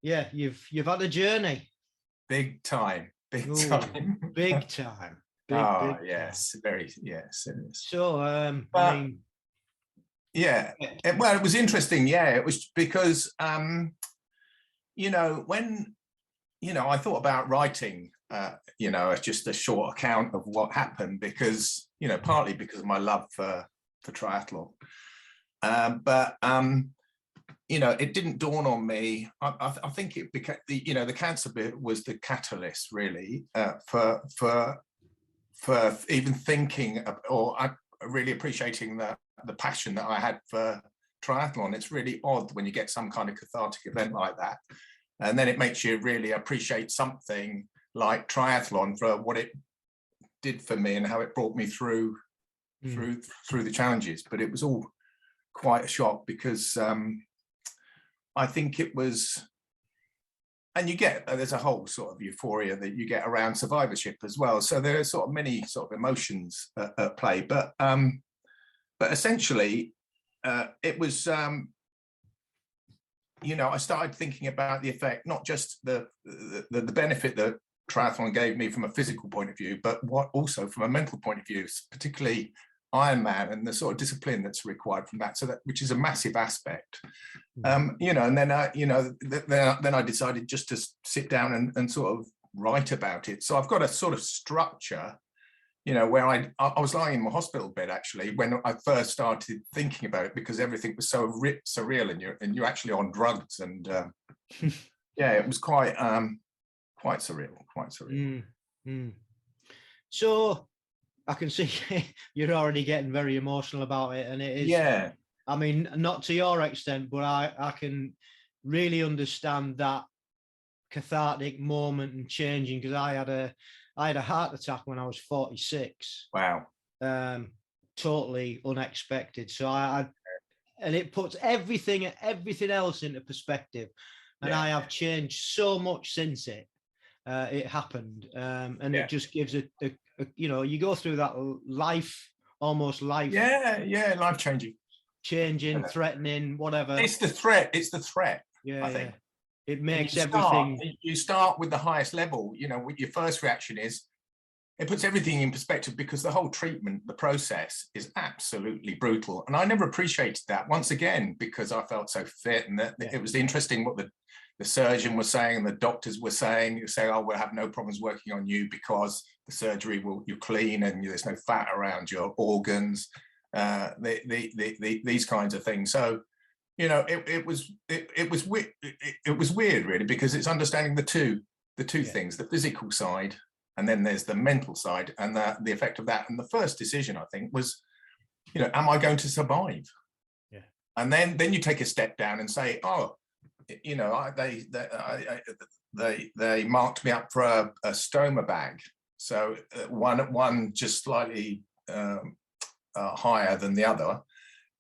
Yeah, you've had a journey. Big time. Ooh, Time. Big time. Big Yes. Very, yes. So, But, I mean, yeah. It was interesting. Yeah, it was because, when, I thought about writing, just a short account of what happened because, partly because of my love for triathlon. But it didn't dawn on me. I think it became the cancer bit was the catalyst really for even thinking or really appreciating the passion that I had for triathlon. It's really odd when you get some kind of cathartic event like that, and then it makes you really appreciate something like triathlon for what it did for me and how it brought me through the challenges. But it was all quite a shock because I think it was, and you get, there's a whole sort of euphoria that you get around survivorship as well. So there are sort of many sort of emotions at play, but essentially it was, I started thinking about the effect, not just the benefit that triathlon gave me from a physical point of view, but what also from a mental point of view, particularly Ironman and the sort of discipline that's required from that, so that which is a massive aspect. And then I decided just to sit down and sort of write about it. So I've got a sort of structure, where I was lying in my hospital bed actually when I first started thinking about it, because everything was so surreal and you're actually on drugs, and it was quite surreal. So I can see you're already getting very emotional about it, and it is. Yeah. I mean, not to your extent, but I can really understand that cathartic moment and changing, because I had a heart attack when I was 46. Wow. Totally unexpected. So and it puts everything else into perspective. And I have changed so much since it happened. And it just gives you go through that almost life. Yeah, life changing, threatening, whatever. It's the threat. Yeah, I think. It makes everything. You start with the highest level. Your first reaction is, it puts everything in perspective, because the whole treatment, the process is absolutely brutal. And I never appreciated that, once again, because I felt so fit, and that it was interesting what the surgeon was saying and the doctors were saying. You say, oh, we'll have no problems working on you because the surgery you're clean and there's no fat around your organs. These kinds of things. So, it was weird really, because it's understanding the two things, the physical side, and then there's the mental side and the effect of that. And the first decision, I think, was, am I going to survive? Yeah. And then you take a step down and say, oh, they marked me up for a stoma bag. So one just slightly higher than the other,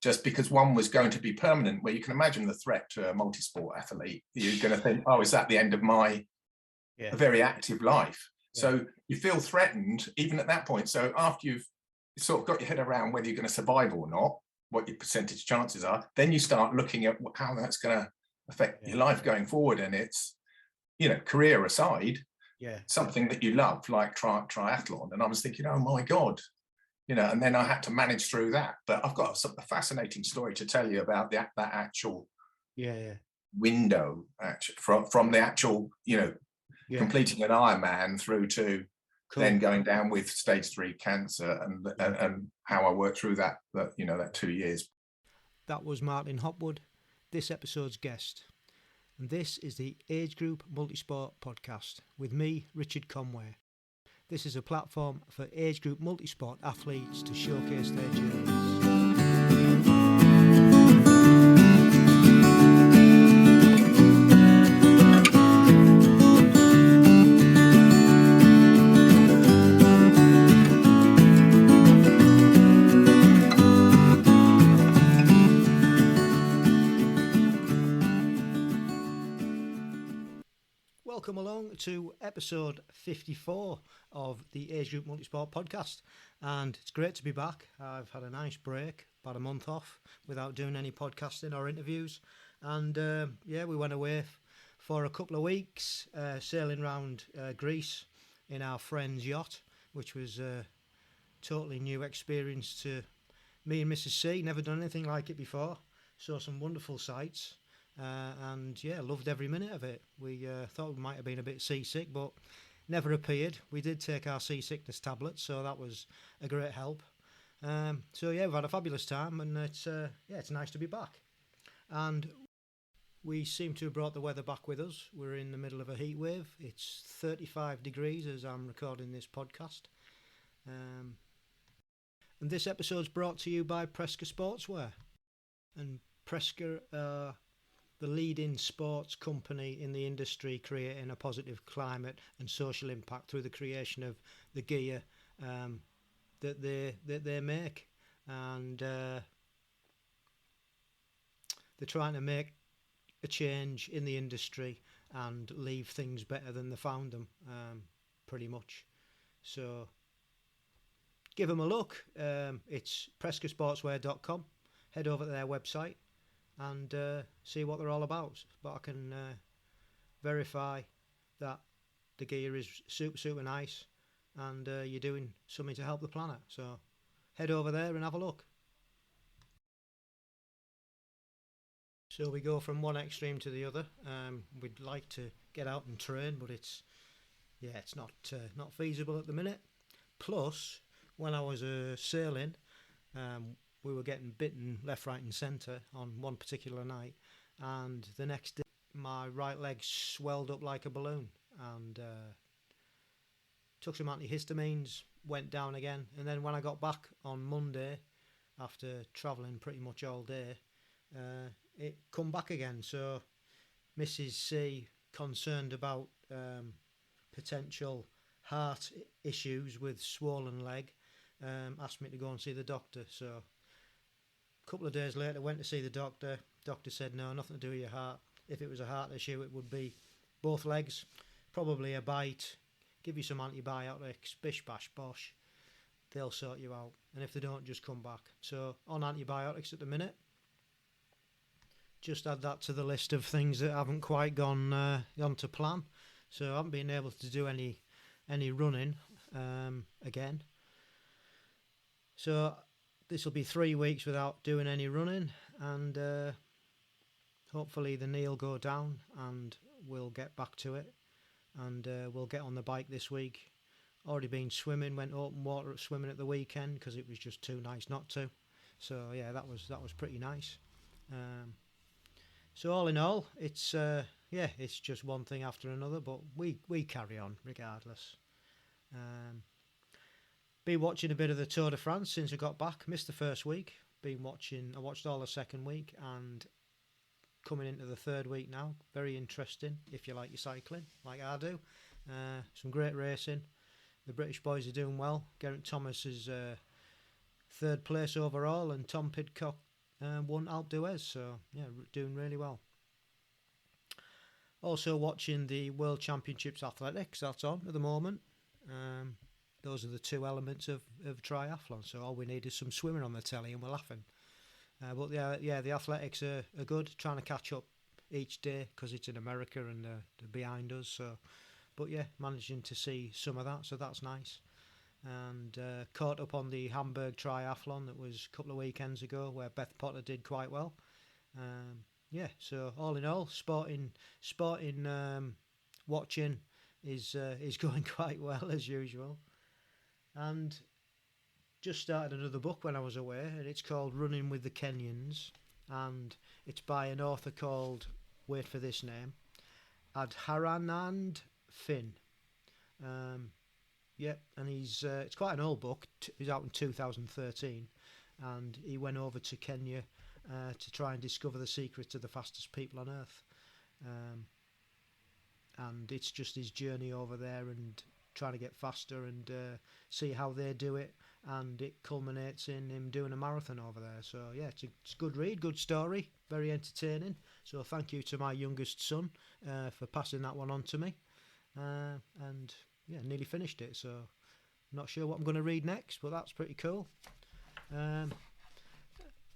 just because one was going to be permanent, where you can imagine the threat to a multi-sport athlete. You're going to think, oh, is that the end of my very active life? Yeah. So you feel threatened even at that point. So after you've sort of got your head around whether you're going to survive or not, what your percentage chances are, then you start looking at how that's going to affect your life going forward. And it's, career aside, something that you love, like triathlon. And I was thinking, oh my God, and then I had to manage through that. But I've got a fascinating story to tell you about that actual window, actually, from the actual, completing an Ironman through to then going down with stage 3 cancer, and how I worked through that 2 years. That was Martin Hopwood, this episode's guest. And this is the Age Group Multisport podcast with me, Richard Conway. This is a platform for age group multisport athletes to showcase their journeys. Welcome along to episode 54 of the Age Group Multisport podcast, and it's great to be back. I've had a nice break, about a month off without doing any podcasting or interviews, And yeah, we went away for a couple of weeks, sailing around Greece in our friend's yacht, which was a totally new experience to me and Mrs. C. Never done anything like it before. Saw some wonderful sights, and yeah, loved every minute of it. We thought we might have been a bit seasick, but never appeared. We did take our seasickness tablets, so that was a great help. So yeah, we've had a fabulous time, and it's nice to be back. And we seem to have brought the weather back with us. We're in the middle of a heat wave. It's 35 degrees as I'm recording this podcast. And this episode's brought to you by Preska Sportswear. And Preska are the leading sports company in the industry, creating a positive climate and social impact through the creation of the gear that they make. And they're trying to make a change in the industry and leave things better than they found them, pretty much. So give them a look. It's preskasportswear.com. Head over to their website and see what they're all about. But I can verify that the gear is super nice, and you're doing something to help the planet. So head over there and have a look. So we go from one extreme to the other. We'd like to get out and train, but it's not feasible at the minute. Plus, when I was sailing, we were getting bitten left, right, and centre on one particular night, and the next day my right leg swelled up like a balloon, and took some antihistamines, went down again, and then when I got back on Monday, after travelling pretty much all day, it come back again. So Mrs. C, concerned about potential heart issues with swollen leg, asked me to go and see the doctor. So a couple of days later went to see the doctor. Doctor said no, nothing to do with your heart. If it was a heart issue, it would be both legs, probably a bite, give you some antibiotics, bish bash bosh, they'll sort you out. And if they don't, just come back. So on antibiotics at the minute. Just add that to the list of things that haven't quite gone to plan. So I haven't been able to do any running again. So this will be 3 weeks without doing any running, and hopefully the knee will go down and we'll get back to it, and we'll get on the bike this week. Already been swimming, went open water swimming at the weekend because it was just too nice not to. So yeah, that was pretty nice. So all in all, it's just one thing after another, but we carry on regardless. Been watching a bit of the Tour de France since I got back. Missed the first week. I watched all the second week, and coming into the third week now. Very interesting if you like your cycling, like I do. Some great racing. The British boys are doing well. Geraint Thomas is third place overall, and Tom Pidcock won Alpe d'Huez, so yeah, doing really well. Also watching the World Championships Athletics, that's on at the moment. Those are the two elements of triathlon, so all we need is some swimming on the telly and we're laughing. But yeah, the athletics are good, trying to catch up each day because it's in America and they're behind us. So, but yeah, managing to see some of that, so that's nice. And caught up on the Hamburg Triathlon that was a couple of weekends ago, where Beth Potter did quite well. Yeah, so all in all, sporting watching is going quite well as usual. And just started another book when I was away, and it's called Running with the Kenyans, and it's by an author called, wait for this name, Adharanand Finn. Yeah, and it's quite an old book. He's out in 2013, and he went over to Kenya to try and discover the secret to the fastest people on earth. And it's just his journey over there and trying to get faster and see how they do it, and it culminates in him doing a marathon over there. So yeah, it's a good read, good story, very entertaining. So thank you to my youngest son for passing that one on to me, and yeah, nearly finished it, so not sure what I'm going to read next, but that's pretty cool.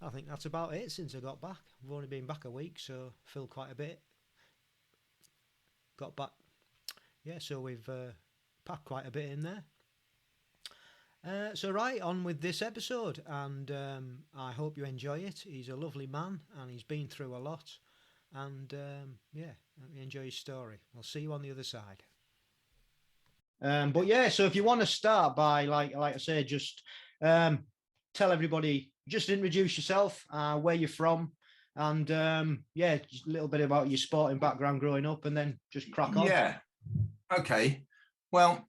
I think that's about it since I got back. I've only been back a week, so feel quite a bit. Got back, yeah. So we've packed quite a bit in there. So right on with this episode, and I hope you enjoy it. He's a lovely man, and he's been through a lot, and yeah, let me enjoy his story. I'll see you on the other side. But yeah, so if you want to start by, like I say, just tell everybody, just introduce yourself, where you're from, and yeah, just a little bit about your sporting background growing up, and then just crack on. Yeah. Okay. Well,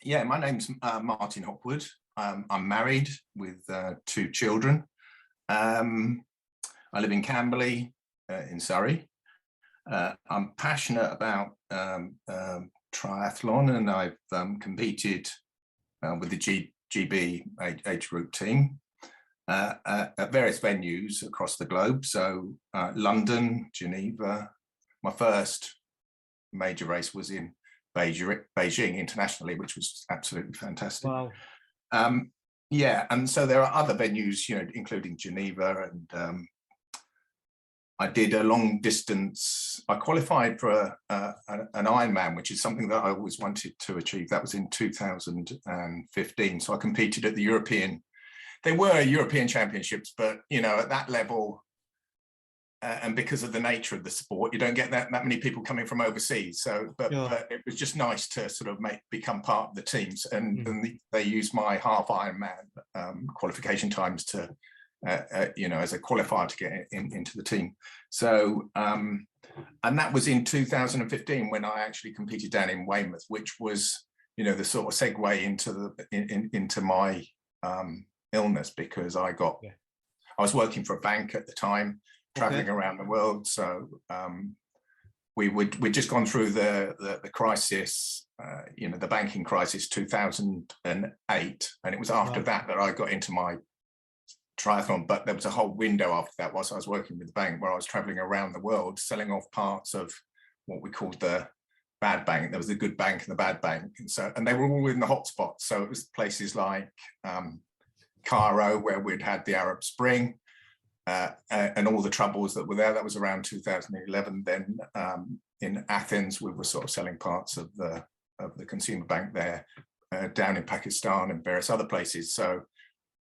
yeah, my name's Martin Hopwood. I'm married with 2 children. I live in Camberley in Surrey. I'm passionate about triathlon, and I've competed with the GB age group team at various venues across the globe. So London, Geneva. My first major race was in Beijing internationally, which was absolutely fantastic. Wow. Yeah, and so there are other venues, including Geneva, and I did a long distance. I qualified for an Ironman, which is something that I always wanted to achieve. That was in 2015. So I competed at the European. They were European Championships, but at that level. And because of the nature of the sport, you don't get that many people coming from overseas. So, but it was just nice to sort of become part of the teams. And they used my half Ironman qualification times to, as a qualifier to get into the team. So, and that was in 2015 when I actually competed down in Weymouth, which was, the sort of segue into my illness, because I was working for a bank at the time, traveling around the world. So we'd just gone through the crisis, the banking crisis 2008, and it was after that I got into my triathlon. But there was a whole window after that whilst I was working with the bank, where I was traveling around the world selling off parts of what we called the bad bank. There was the good bank and the bad bank, and they were all in the hotspots. So it was places like Cairo, where we'd had the Arab Spring, and all the troubles that were there. That was around 2011. Then in Athens, we were sort of selling parts of the consumer bank there, down in Pakistan and various other places. So,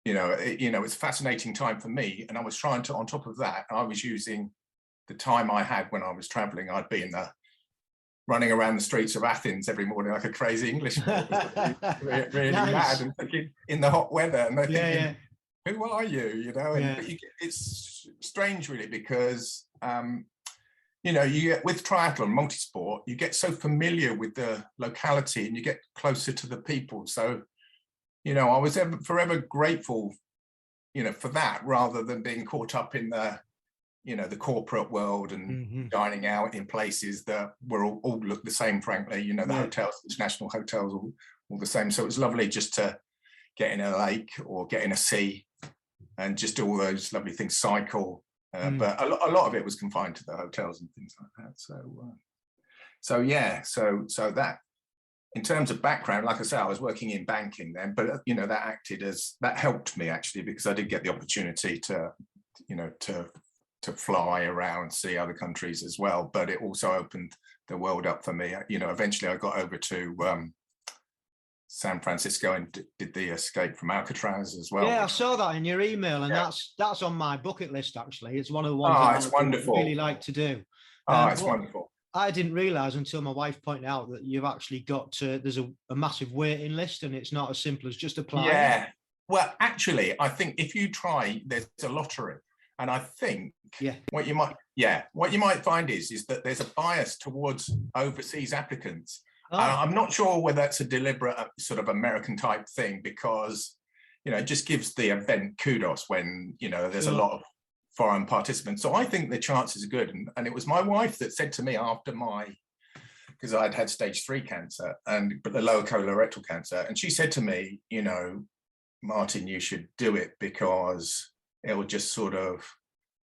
it's a fascinating time for me. And I was trying to, on top of that, I was using the time I had when I was traveling. I'd be running around the streets of Athens every morning like a crazy Englishman, really nice. Mad, and thinking in the hot weather, and they're thinking, who are you? But it's strange, really, because you get, with triathlon, multi-sport, you get so familiar with the locality and you get closer to the people. So, I was forever grateful, for that, rather than being caught up in the corporate world and dining out in places that were all look the same, frankly. The hotels, international hotels, all the same. So it was lovely just to get in a lake or get in a sea and just do all those lovely things, cycle. But a lot of it was confined to the hotels and things like that. So that, in terms of background, like I say, I was working in banking then, but that helped me actually, because I did get the opportunity to fly around, see other countries as well. But it also opened the world up for me. Eventually I got over to San Francisco and did the escape from Alcatraz as well. Yeah, I saw that in your email, and that's on my bucket list, actually. It's one of the ones I really like to do. It's wonderful. I didn't realize until my wife pointed out that you've actually there's a massive waiting list, and it's not as simple as just applying. Yeah. Well, actually, I think if you try, there's a lottery. And I think what you might find is that there's a bias towards overseas applicants. I'm not sure whether that's a deliberate sort of American type thing, because, it just gives the event kudos when, there's a lot of foreign participants. So I think the chances are good. And it was my wife that said to me after because I'd had stage 3 cancer but the lower colorectal cancer. And she said to me, Martin, you should do it, because it will just sort of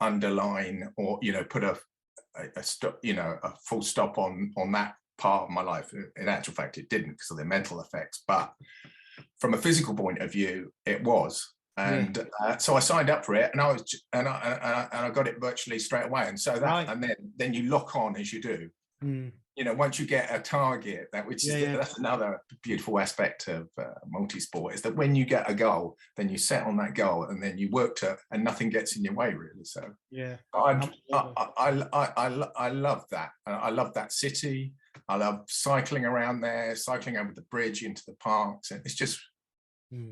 underline or, put a stop, a full stop on that part of my life. In actual fact, it didn't, because of the mental effects. But from a physical point of view, it was. And so I signed up for it, and I got it virtually straight away. And so that, and then you lock on as you do. You know, once you get a target, that's another beautiful aspect of multi-sport, is that when you get a goal, then you set on that goal, and then you work to, and nothing gets in your way, really. So I love that. I love that city. I love cycling around there, cycling over the bridge into the parks, and it's just.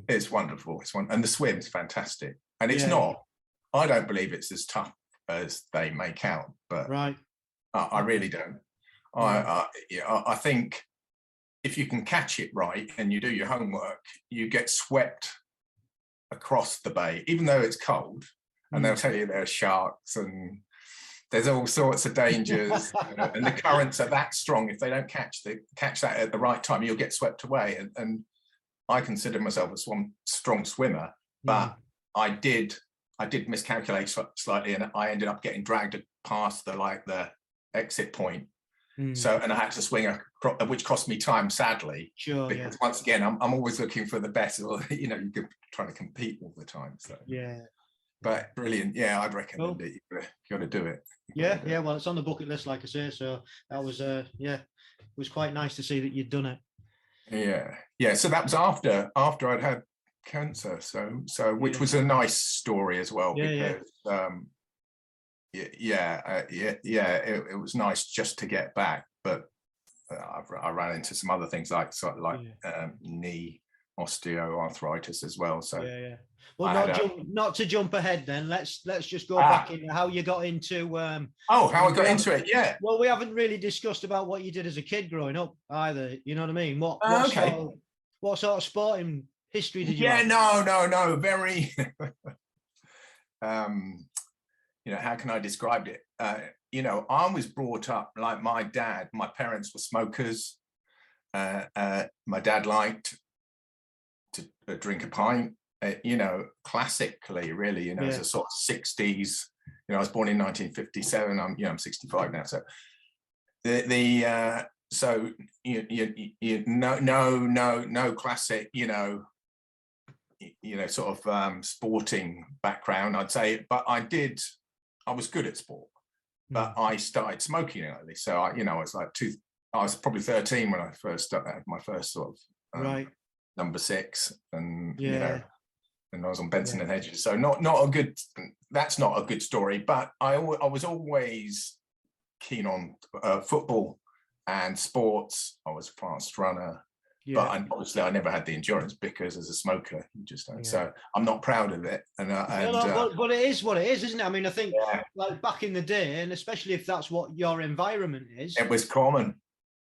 It's wonderful. And the swim's fantastic. And it's not. I don't believe it's as tough as they make out, but I really don't. I think if you can catch it right and you do your homework, you get swept across the bay, even though it's cold. And they'll tell you there are sharks and there's all sorts of dangers, and the currents are that strong. If they don't catch that at the right time, you'll get swept away. And I consider myself a strong swimmer, but I did miscalculate slightly, and I ended up getting dragged past the exit point. So, and I had to swing which cost me time, sadly. Because once again, I'm always looking for the best. You know, you're trying to compete all the time. So but brilliant. Yeah, I'd recommend it. You got to do it. Well, it's on the bucket list, like I say. So that was it was quite nice to see that you'd done it. So that was after I'd had cancer, so which was a nice story as well, because it was nice just to get back, but I ran into some other things like knee osteoarthritis as well. So well, not to jump ahead then, let's just go back into how you got into how I got into it. Well, we haven't really discussed about what you did as a kid growing up either, you know what I mean? What sort of sporting history did you have? No, very you know, how can I describe it? You know, I was brought up like my dad. My parents were smokers. My dad liked to drink a pint. You know, classically, really, you know, it's a sort of 60s. You know, I was born in 1957. I'm 65 now. So so no classic, you know, sort of sporting background, I'd say. But I was good at sport, but I started smoking early. So I was probably 13 when I first started my first sort of number 6, and you know, and I was on Benson and Hedges. So that's not a good story, but I was always keen on football and sports. I was a fast runner, but obviously I never had the endurance because as a smoker, you just don't. So I'm not proud of it. But it is what it is, isn't it? I mean, I think like back in the day, and especially if that's what your environment is, it was common.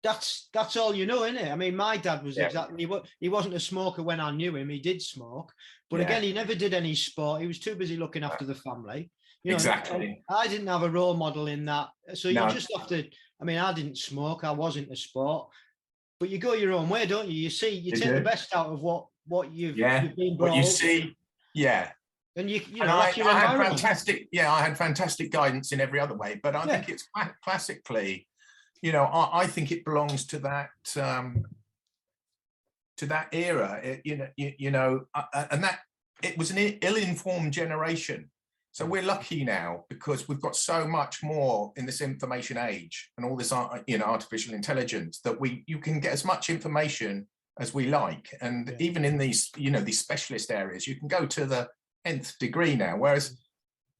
That's all you know, isn't it? I mean, my dad was exactly, he wasn't a smoker when I knew him. He did smoke, but again, he never did any sport. He was too busy looking after the family. You know, exactly. I didn't have a role model in that. So you just have to, I mean, I didn't smoke. I wasn't a sport, but you go your own way, don't you? You take the best out of what you've been brought up. What you see, And I had fantastic guidance in every other way, but I think it's classically, you know, I think it belongs to that era. And that it was an ill-informed generation. So we're lucky now because we've got so much more in this information age and all this, artificial intelligence, that you can get as much information as we like. And even in these, these specialist areas, you can go to the nth degree now. Whereas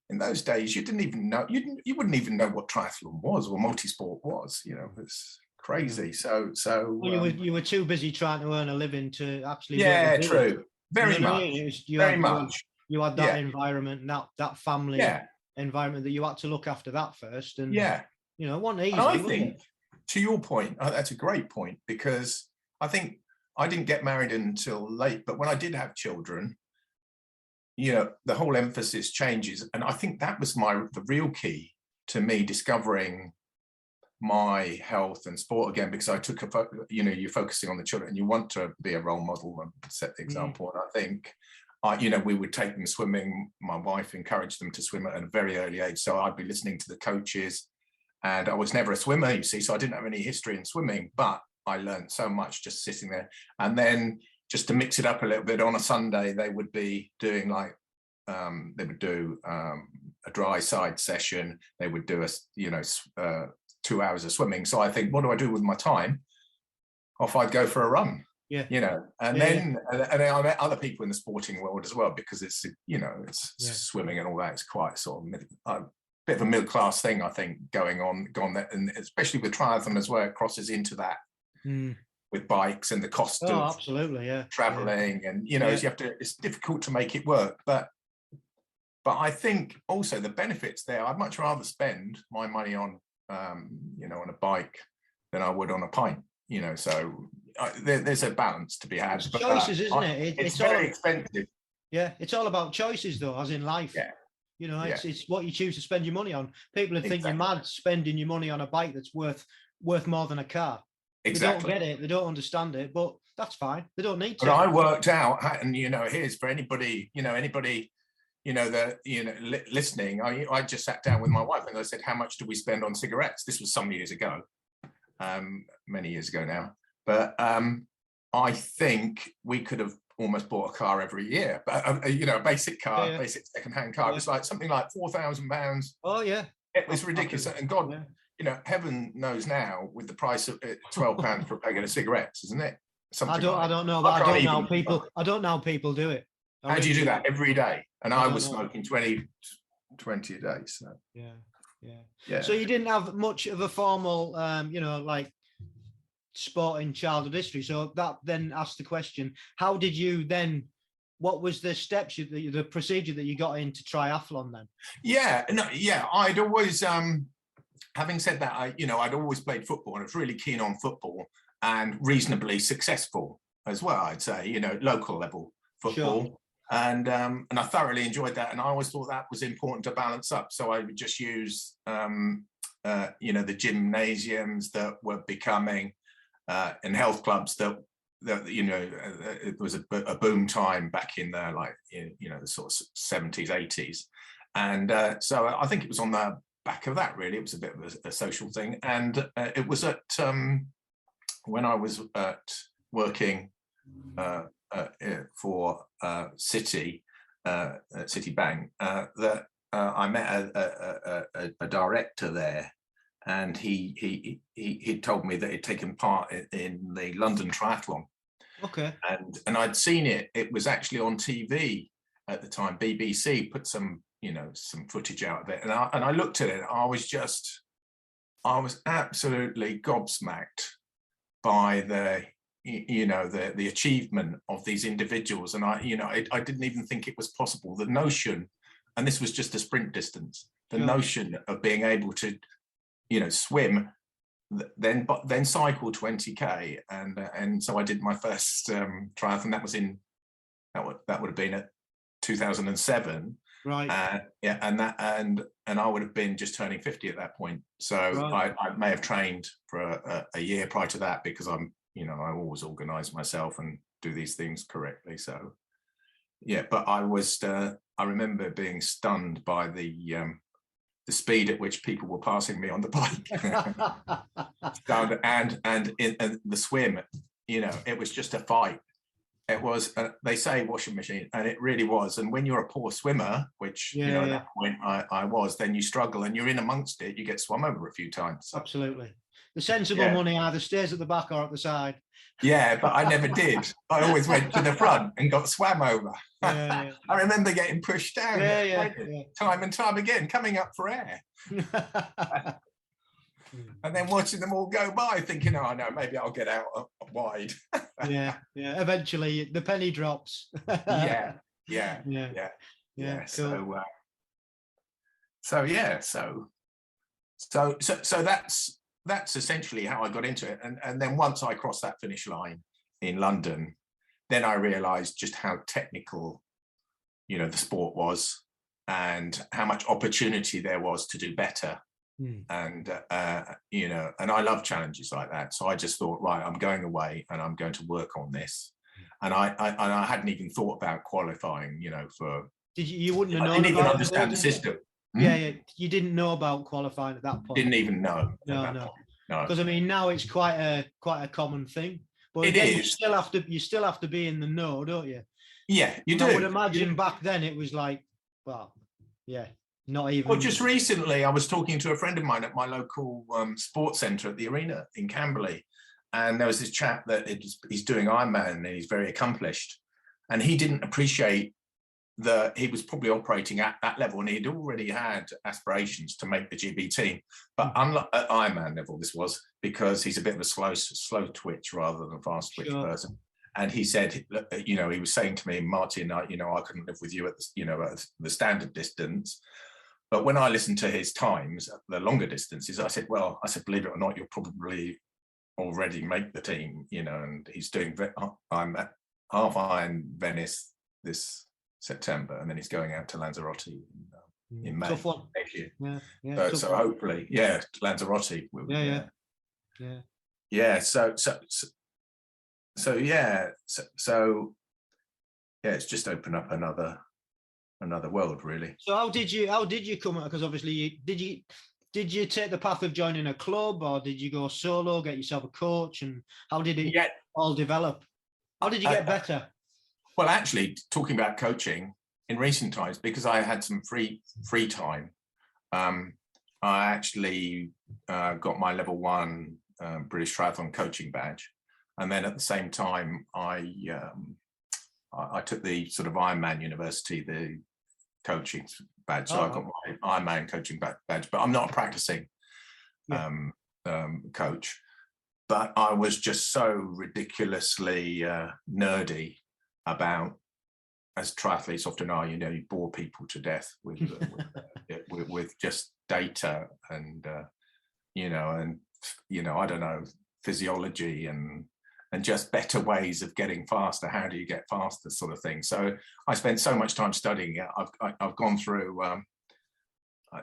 in those days, you didn't even know, you wouldn't even know what triathlon was or multisport was. You know, it's crazy. So you were too busy trying to earn a living to actually. Yeah, true. Very much. Very much. You had that environment, that family environment that you had to look after that first. And it wasn't easy. I think, to your point, that's a great point, because I think I didn't get married until late, but when I did have children, the whole emphasis changes. And I think that was the real key to me discovering my health and sport again, because I took you're focusing on the children and you want to be a role model and set the example. And I think, we would take them swimming. My wife encouraged them to swim at a very early age. So I'd be listening to the coaches, and I was never a swimmer, you see, so I didn't have any history in swimming, but I learned so much just sitting there. And then just to mix it up a little bit, on a Sunday, they would be doing like they would do a dry side session. They would do 2 hours of swimming. So I think, what do I do with my time? Off I'd go for a run. Yeah. And then I met other people in the sporting world as well, because it's swimming and all that. It's quite sort of a bit of a middle class thing, I think, going on there, and especially with triathlon as well, it crosses into that with bikes and the cost of absolutely, traveling, and you have to. It's difficult to make it work, but I think also the benefits there. I'd much rather spend my money on on a bike than I would on a pint. So there's a balance to be had. It's choices, isn't it? It's very expensive. Yeah, it's all about choices, though, as in life. Yeah. It's what you choose to spend your money on. People would think you're mad spending your money on a bike that's worth more than a car. Exactly. They don't get it. They don't understand it, but that's fine. They don't need to. But I worked out, and here's for anybody, listening. I just sat down with my wife and I said, how much do we spend on cigarettes? This was some years ago. Many years ago now, but I think we could have almost bought a car every year, but a basic car, basic second-hand car. It was like something like £4,000. Oh yeah, it was ridiculous. And God, heaven knows now with the price of £12 for a packet of cigarettes, isn't it? I don't know, but I don't know how people do it. How do you do that every day? And I was smoking 20 a day. So yeah. So you didn't have much of a formal, like sporting childhood history. So that then asks the question: how did you then? What was the steps, the procedure that you got into triathlon then? I'd always, having said that, I'd always played football and I was really keen on football and reasonably successful as well. I'd say, local level football. Sure. And I thoroughly enjoyed that, and I always thought that was important to balance up. So I would just use, the gymnasiums that were becoming, and health clubs that it was a boom time back in the the sort of 70s, 80s, and so I think it was on the back of that. Really, it was a bit of a social thing, and it was at when I was working. For Citibank, that I met a director there, and he told me that he'd taken part in the London Triathlon. Okay. And I'd seen it. It was actually on TV at the time. BBC put some footage out of it, and I looked at it. I was absolutely gobsmacked by the achievement of these individuals, and I didn't even think it was possible. The notion, and this was just a sprint distance, the notion of being able to, swim, then cycle 20k, and so I did my first triathlon. That was that would have been at 2007, right? And I would have been just turning 50 at that point. So right. I may have trained for a year prior to that, because I always organize myself and do these things correctly. So, but I remember being stunned by the speed at which people were passing me on the bike. and the swim, it was just a fight. It was, they say washing machine, and it really was. And when you're a poor swimmer, which, at that point I was, then you struggle and you're in amongst it, you get swum over a few times. So. Absolutely. The sensible money either stays at the back or at the side. Yeah, but I never did. I always went to the front and got swam over. I remember getting pushed down time and time again, coming up for air. And then watching them all go by, thinking, oh no, maybe I'll get out wide. Eventually the penny drops. Cool. So that's essentially how I got into it. And then once I crossed that finish line in London, then I realized just how technical, the sport was, and how much opportunity there was to do better. And, and I love challenges like that. So I just thought, right, I'm going away and I'm going to work on this. And I hadn't even thought about qualifying, for... You wouldn't have known. I didn't even understand the system. You didn't know about qualifying at that point. Didn't even know. No. Because now it's quite a common thing. But it is. You still have to be in the know, don't you? Yeah, you do. I would imagine back then it was like well, yeah, not even. Well, just recently, I was talking to a friend of mine at my local sports centre at the arena in Camberley, and there was this chap that he's doing Ironman, and he's very accomplished, and he didn't appreciate that he was probably operating at that level, and he'd already had aspirations to make the GB team, but unlike at Ironman level, this was because he's a bit of a slow twitch rather than fast twitch person. And he said, you know, he was saying to me, Martin, I couldn't live with you at the standard distance. But when I listened to his times, the longer distances, I said, believe it or not, you'll probably already make the team, you know. And he's doing, I'm at half Iron Venice this September, and then he's going out to Lanzarote in May. Tough one. Next year. Yeah. So hopefully, Lanzarote. It's just opened up another world, really. So how did you come out? Because obviously did you take the path of joining a club, or did you go solo, get yourself a coach, and how did it all develop? How did you get better? Well, actually, talking about coaching in recent times, because I had some free time, I actually got my level 1 British Triathlon coaching badge, and then at the same time, I took the sort of Ironman University, the coaching badge. So I got my Ironman coaching badge, but I'm not a practicing coach. But I was just so ridiculously nerdy about, as triathletes often are, you know, you bore people to death with just data and I don't know, physiology and just better ways of getting faster. How do you get faster, sort of thing. So I spent so much time studying it. I've gone through.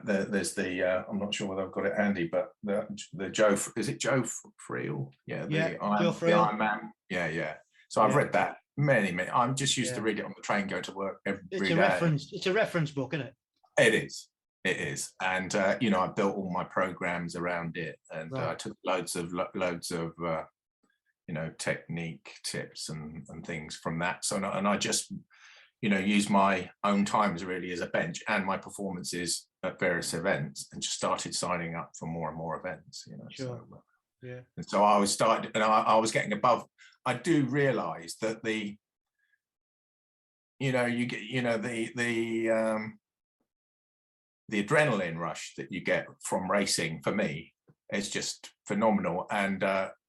There's the I'm not sure whether I've got it handy, but the Joe, is it Joe Friel? Joe Friel. The Ironman. Yeah. So I've read that many. I'm just used to read it on the train going to work every day. It's a reference book, isn't it? It is, and I built all my programs around it, and I took loads of technique tips and things from that. So and I just used my own times really as a bench and my performances at various events, and just started signing up for more and more events. And so I was started, and I was getting above. I do realize that the adrenaline rush that you get from racing, for me, is just phenomenal. And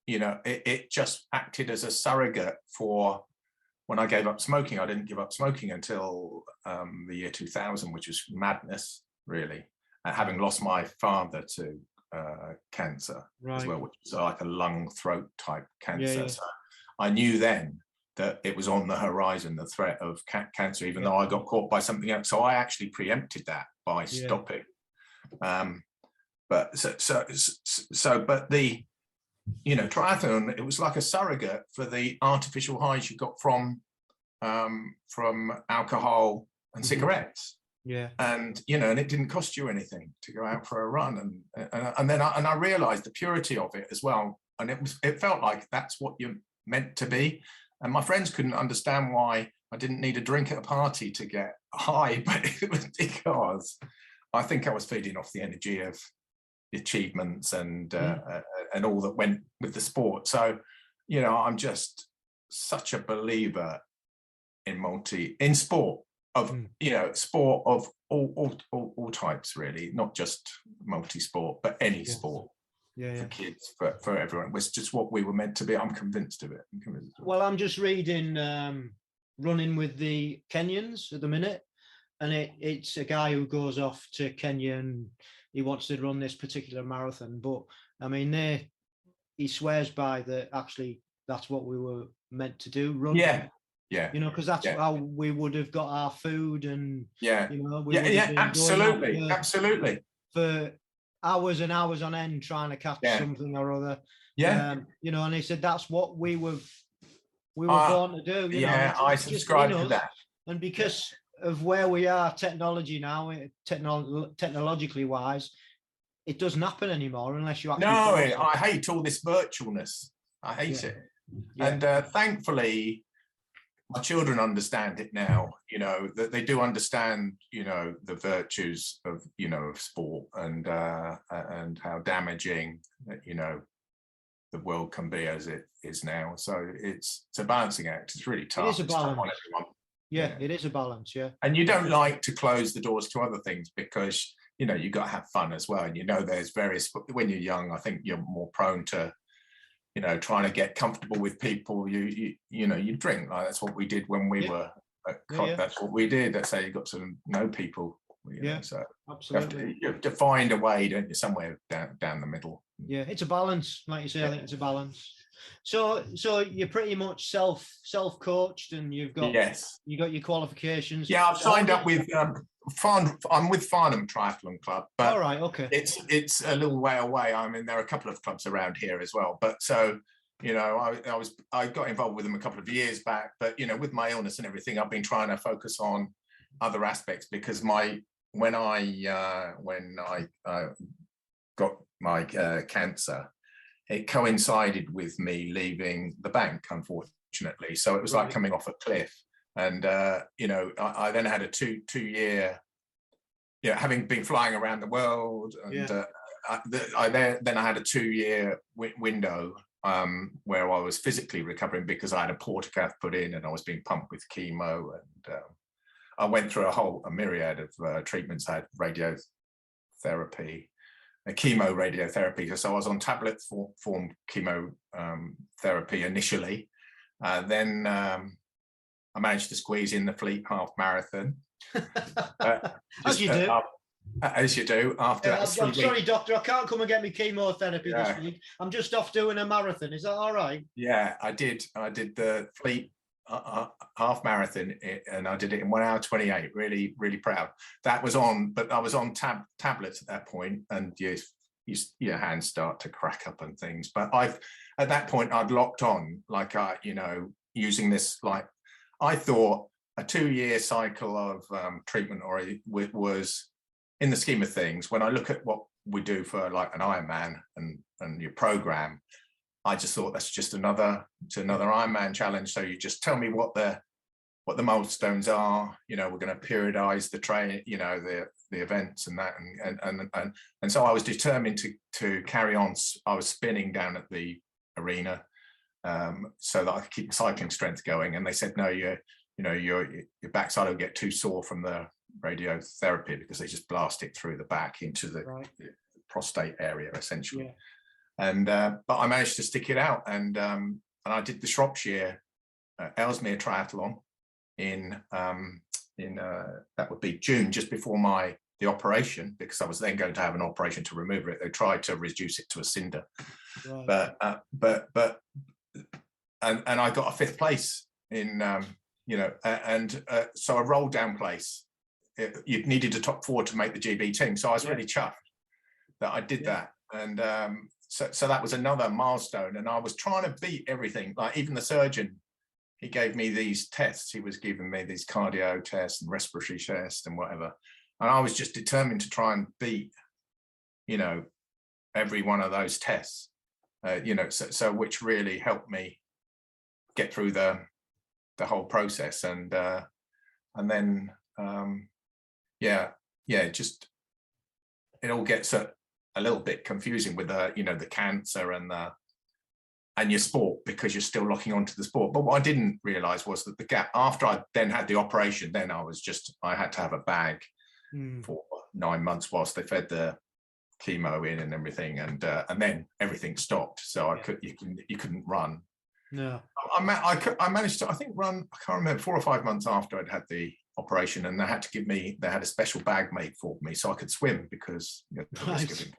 it just acted as a surrogate for when I gave up smoking. I didn't give up smoking until the year 2000, which was madness, really. Having lost my father to cancer as well, which was like a lung throat type cancer. So I knew then that it was on the horizon, the threat of cancer, even though I got caught by something else. So I actually preempted that by stopping. But the triathlon, it was like a surrogate for the artificial highs you got from alcohol and cigarettes. And and it didn't cost you anything to go out for a run, and then I realized the purity of it as well, and it felt like that's what you're meant to be. And my friends couldn't understand why I didn't need a drink at a party to get high, but it was because I think I was feeding off the energy of the achievements and all that went with the sport. So I'm just such a believer in sport of sport of all types, really, not just multi-sport, but any sport. For kids, for everyone. It was just what we were meant to be. I'm convinced of it. Well, I'm just reading Running with the Kenyans at the minute, and it's a guy who goes off to Kenya and he wants to run this particular marathon. But I mean, he swears by that. Actually, that's what we were meant to do. Run. Yeah. Because that's how we would have got our food, and absolutely. For hours and hours on end trying to catch something or other. And he said that's what we were born to do. I subscribe to that. And because of where we are technology now, technologically wise, it doesn't happen anymore unless you actually. No, I hate all this virtualness. I hate it. And thankfully, my children understand it now, that they do understand, the virtues of, of sport and how damaging, the world can be as it is now. So it's a balancing act. It's really tough. It is a It's tough balance. on everyone. Yeah, it is a balance. Yeah. And you don't like to close the doors to other things because, you've got to have fun as well. And, there's various, when you're young, I think you're more prone to, trying to get comfortable with people. You drink. Like that's what we did when we were at college. That's what we did. That's how you got to know people. So absolutely. You have to find a way, don't you, somewhere down the middle. Yeah, it's a balance, like you say. I think it's a balance. So you're pretty much self-coached, and you've got your qualifications. Yeah, I've signed up with I'm with Farnham Triathlon Club, but all right, okay, it's a little way away. I mean, there are a couple of clubs around here as well. But so I got involved with them a couple of years back. But with my illness and everything, I've been trying to focus on other aspects because when I got my cancer, it coincided with me leaving the bank, unfortunately. So it was like coming off a cliff. And, I then had a two-year, having been flying around the world. And then I had a 2-year window where I was physically recovering because I had a portacath put in and I was being pumped with chemo. And I went through a myriad of treatments. I had radiotherapy, chemoradiotherapy. So I was on tablet form chemotherapy initially. Then I managed to squeeze in the Fleet half marathon. As you do. As you do. After that, I'm sorry, doctor, I can't come and get me chemotherapy this week. I'm just off doing a marathon. Is that all right? Yeah, I did the Fleet half marathon, and I did it in 1 hour 28. Really, really proud. That was on, but I was on tablets at that point, and your hands start to crack up and things. But at that point I'd locked on, like using this, like I thought a 2-year cycle of treatment was, in the scheme of things, when I look at what we do for like an Ironman and your program, I just thought that's just another Ironman challenge. So you just tell me what the milestones are. We're going to periodize the train, the events and that, and so I was determined to carry on. I was spinning down at the arena so that I could keep the cycling strength going. And they said, no, your backside will get too sore from the radiotherapy because they just blast it through the back into the prostate area essentially. Yeah. And but I managed to stick it out, and I did the Shropshire Ellesmere Triathlon in that would be June, just before the operation, because I was then going to have an operation to remove it. They tried to reduce it to a cinder, but I got a 5th place in so a roll down place. You needed a top 4 to make the GB team, so I was really chuffed that I did that. And so that was another milestone, and I was trying to beat everything. Like even the surgeon, he gave me these tests. He was giving me these cardio tests and respiratory tests and whatever. And I was just determined to try and beat, every one of those tests, so which really helped me get through the whole process. And then, just it all gets a little bit confusing with the cancer and your sport, because you're still locking onto the sport. But what I didn't realize was that the gap after I then had the operation, then I had to have a bag for 9 months whilst they fed the chemo in and everything, and then everything stopped. So you couldn't run. No, I managed to, I think, run. I can't remember, 4 or 5 months after I'd had the operation, and they had a special bag made for me so I could swim, because the risk of infection.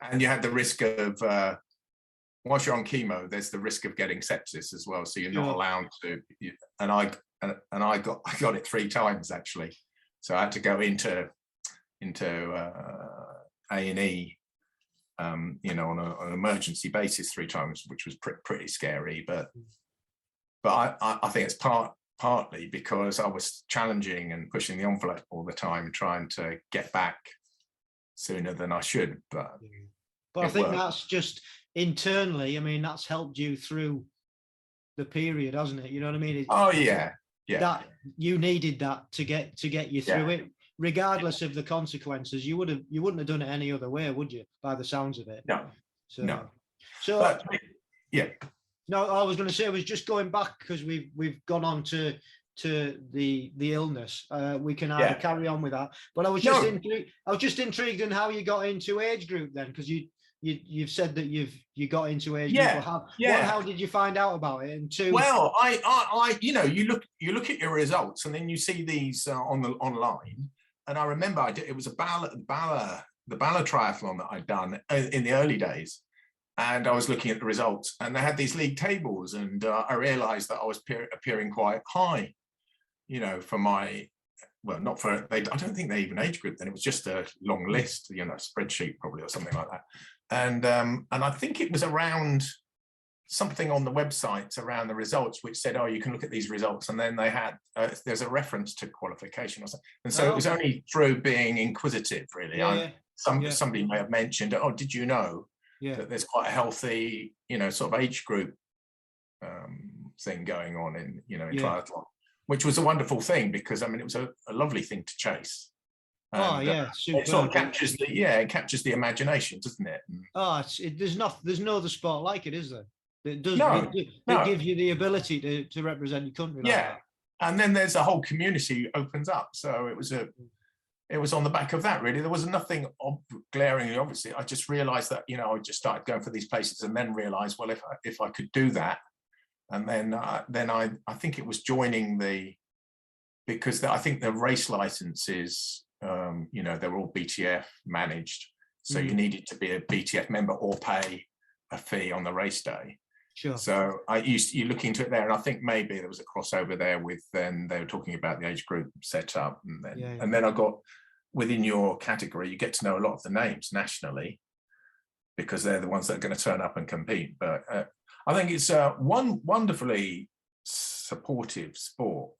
And you had the risk of once you're on chemo, there's the risk of getting sepsis as well. So you're not allowed to. And I got it 3 times actually. So I had to go into A&E, on an emergency basis 3 times, which was pretty scary. But I think it's partly because I was challenging and pushing the envelope all the time, trying to get back sooner than I should. But I think that's just internally. I mean, that's helped you through the period, hasn't it? You know what I mean? Oh yeah, yeah. That you needed that to get you through it, regardless of the consequences. You wouldn't have done it any other way, would you? By the sounds of it. No. So but, yeah. No, I was going to say, I was just going back because we've gone on to the illness. We can either carry on with that, but I was just intrigued. I was just intrigued in how you got into age group then, because you've said that you got into age group. How did you find out about it? And two, well, I you look at your results and then you see these online. And I remember it was a the Bowel triathlon that I'd done in the early days. And I was looking at the results, and they had these league tables, and I realised that I was appearing quite high, for my, well, not for, I don't think they even age grouped then. It was just a long list, spreadsheet probably or something like that. And I think it was around something on the websites around the results, which said, oh, you can look at these results. And then they had, there's a reference to qualification or something. And so it was only through being inquisitive, really. Somebody may have mentioned, oh, did you know? That there's quite a healthy, sort of age group thing going on in triathlon, which was a wonderful thing because it was a lovely thing to chase. And, it sort of captures the imagination, doesn't it? There's no other sport like it, is there? It does. It gives you the ability to represent your country. Like that. And then there's a whole community opens up. So it was on the back of that, really. There was nothing glaringly obviously. I just realized that, I just started going for these places and then realized, well, if I could do that. And then I think it was joining because I think the race licenses, they were all BTF managed. So you needed to be a BTF member or pay a fee on the race day. Sure. So you look into it there, and I think maybe there was a crossover there with then they were talking about the age group setup, and then I got within your category, you get to know a lot of the names nationally because they're the ones that are going to turn up and compete. But I think it's one wonderfully supportive sport.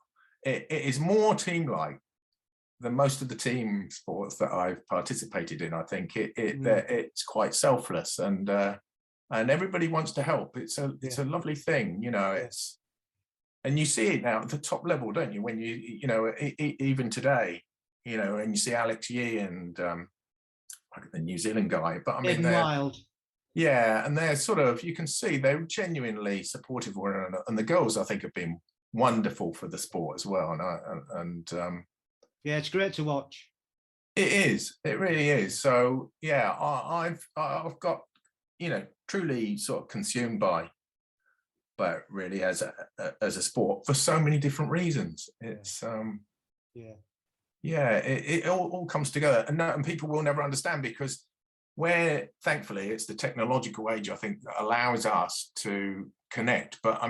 It is more team-like than most of the team sports that I've participated in. I think it's quite selfless and everybody wants to help. It's a lovely thing, and you see it now at the top level, don't you? When even today, and you see Alex Yee and the New Zealand guy, but they're wild. Yeah, and they're sort of, you can see they're genuinely supportive of one another, and the girls I think have been wonderful for the sport as well. It's great to watch. It is. It really is. So yeah, I've got truly sort of consumed by it really as a sport for so many different reasons. It's it all comes together, and people will never understand because thankfully it's the technological age, I think, that allows us to connect. But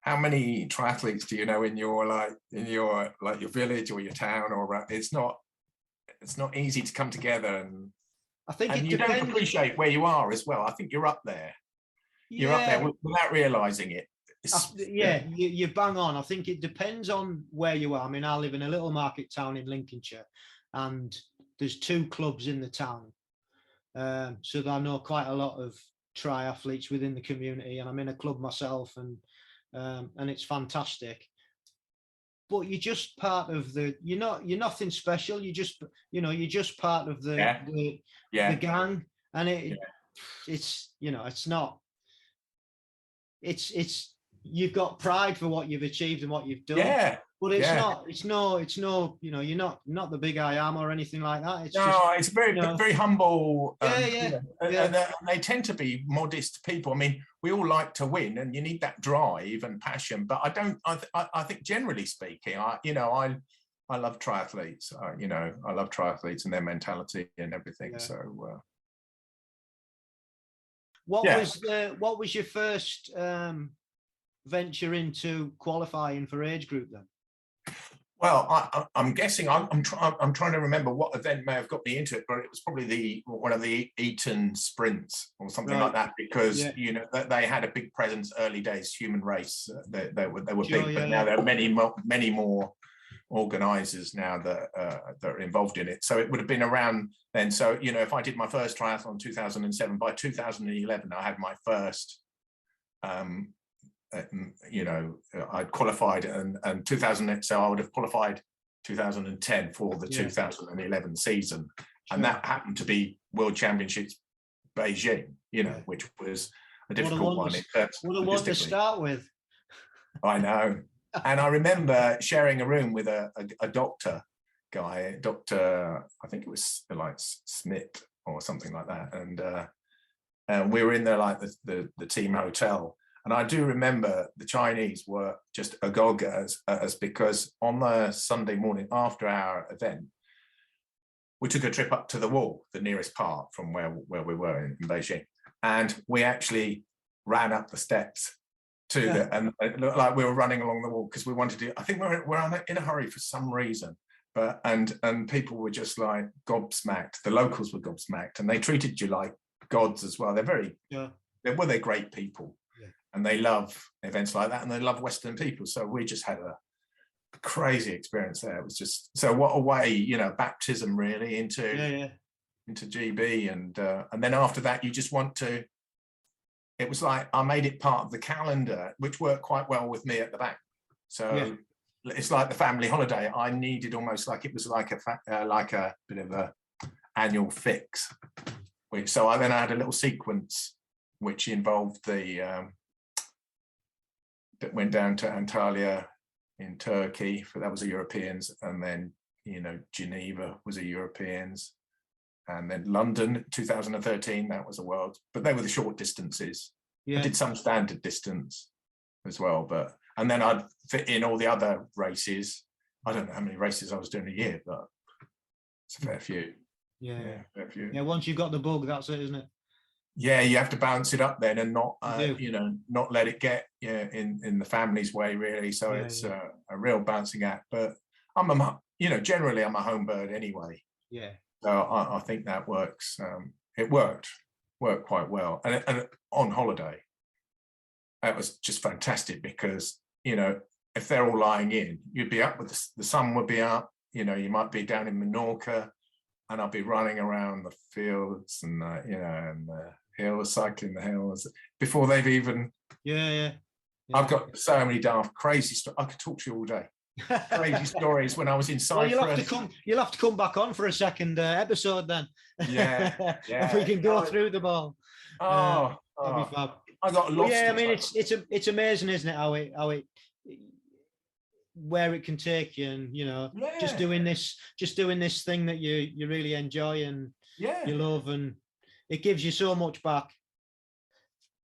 how many triathletes do you know in your your village or your town, or it's not easy to come together, and I think you don't appreciate where you are as well. I think you're up there. You're up there without realizing it. You bang on. I think it depends on where you are. I live in a little market town in Lincolnshire, and there's 2 clubs in the town. So I know quite a lot of triathletes within the community, and I'm in a club myself, and it's fantastic. But you're just part of you're nothing special. You're just part of the gang, and it's you've got pride for what you've achieved and what you've done. But it's you're not the big I am or anything like that. It's very humble. And they tend to be modest people. We all like to win, and you need that drive and passion. But I think generally speaking, I love triathletes. I love triathletes and their mentality and everything. Yeah. So, what was your first venture into qualifying for age group then? Well, I'm guessing I'm trying to remember what event may have got me into it, but it was probably one of the Eton sprints or something like that, because they had a big presence early days. Human Race, they were big, but now there are many more organisers now that are involved in it. So it would have been around then. So if I did my first triathlon in 2007, by 2011 I had my first you know, I'd qualified and 2000, so I would have qualified 2010 for the 2011 season. Sure. And that happened to be World Championships Beijing, you know, which was a difficult one. What a one to start with. I know. And I remember sharing a room with a doctor guy, I think it was like Smith or something like that. And we were in there like the team hotel. And I do remember the Chinese were just agog at us because on the Sunday morning after our event, we took a trip up to the wall, the nearest part from where we were in Beijing. And we actually ran up the steps to the, and it looked like we were running along the wall because we wanted to, I think we're in a hurry for some reason. But, and people were just like gobsmacked. The locals were gobsmacked and they treated you like gods as well. They're they're great people. And they love events like that and they love Western people. So we just had a crazy experience there. It was just, so what a way, you know, baptism really into GB. And then after that, you just want to, it was like, I made it part of the calendar, which worked quite well with me at the back. So it's like the family holiday. I needed almost like, it was like a bit of a annual fix. So I had a little sequence, which involved that went down to Antalya in Turkey, that was a Europeans, and then, you know, Geneva was a Europeans, and then London 2013, that was a world, but they were the short distances. I did some standard distance as well, and then I'd fit in all the other races. I don't know how many races I was doing a year, but it's a fair few. Fair few. Yeah, once you've got the bug, that's it, isn't it? Yeah, you have to balance it up then and not, you know, not let it get in the family's way, really. So it's a real balancing act. But you know, generally I'm a home bird anyway. Yeah. So I think that works. It worked quite well. And on holiday, that was just fantastic because, you know, if they're all lying in, you'd be up with the sun would be up. You know, you might be down in Menorca, and I'll be running around the fields and you know, and hills, cycling the hills before they've even. I've got so many daft, crazy stories. I could talk to you all day. Crazy stories when I was in Cyprus. Well, you'll have to come back on for a second episode then. If we can go through them all. That'd be fab. I got lost. I mean, it's amazing, isn't it? How it where it can take you, and you know, just doing this thing that you really enjoy and you love, and it gives you so much back.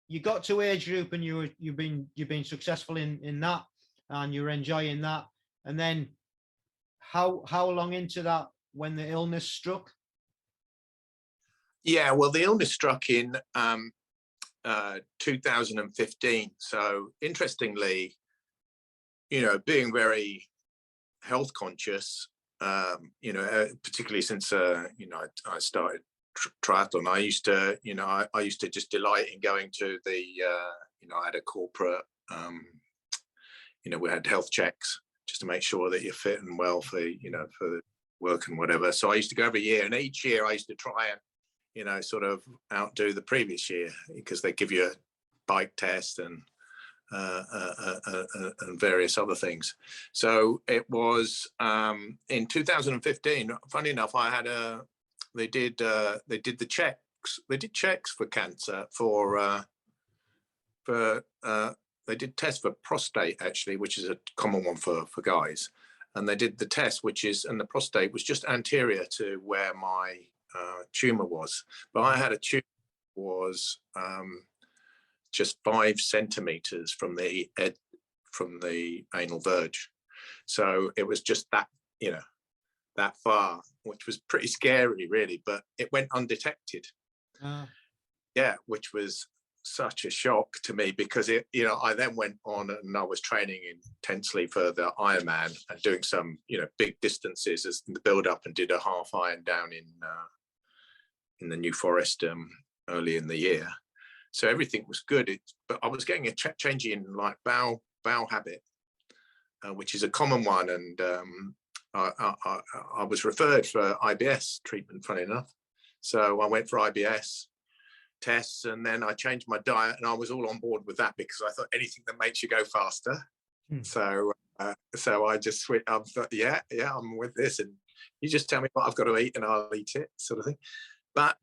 You got to age group and you've been successful in that, and you're enjoying that. And then how long into that when the illness struck? Yeah, well, the illness struck in 2015. So interestingly, you know, being very health conscious, you know, particularly since, you know, I started triathlon, I used to, you know, I used to just delight in going to the, you know, I had a corporate, you know, we had health checks just to make sure that you're fit and well for, you know, for work and whatever. So I used to go every year, and each year I used to try and, you know, sort of outdo the previous year because they give you a bike test and various other things. So it was in 2015. Funny enough, I had they did the checks. They did checks for cancer they did tests for prostate actually, which is a common one for guys. And they did the test, and the prostate was just anterior to where my tumor was. But I had a tumor was just 5 centimeters from the anal verge. So it was just that, you know, that far, which was pretty scary really, but it went undetected. Which was such a shock to me because it, you know, I then went on and I was training intensely for the Ironman and doing some, you know, big distances as the build up, and did a half Iron down in the New Forest early in the year. So everything was good, but I was getting a change in like bowel habit, which is a common one, and I was referred for IBS treatment, funny enough. So I went for IBS, tests, and then I changed my diet, and I was all on board with that because I thought anything that makes you go faster. So I just switched. I thought, yeah, I'm with this, and you just tell me what I've got to eat, and I'll eat it, sort of thing. But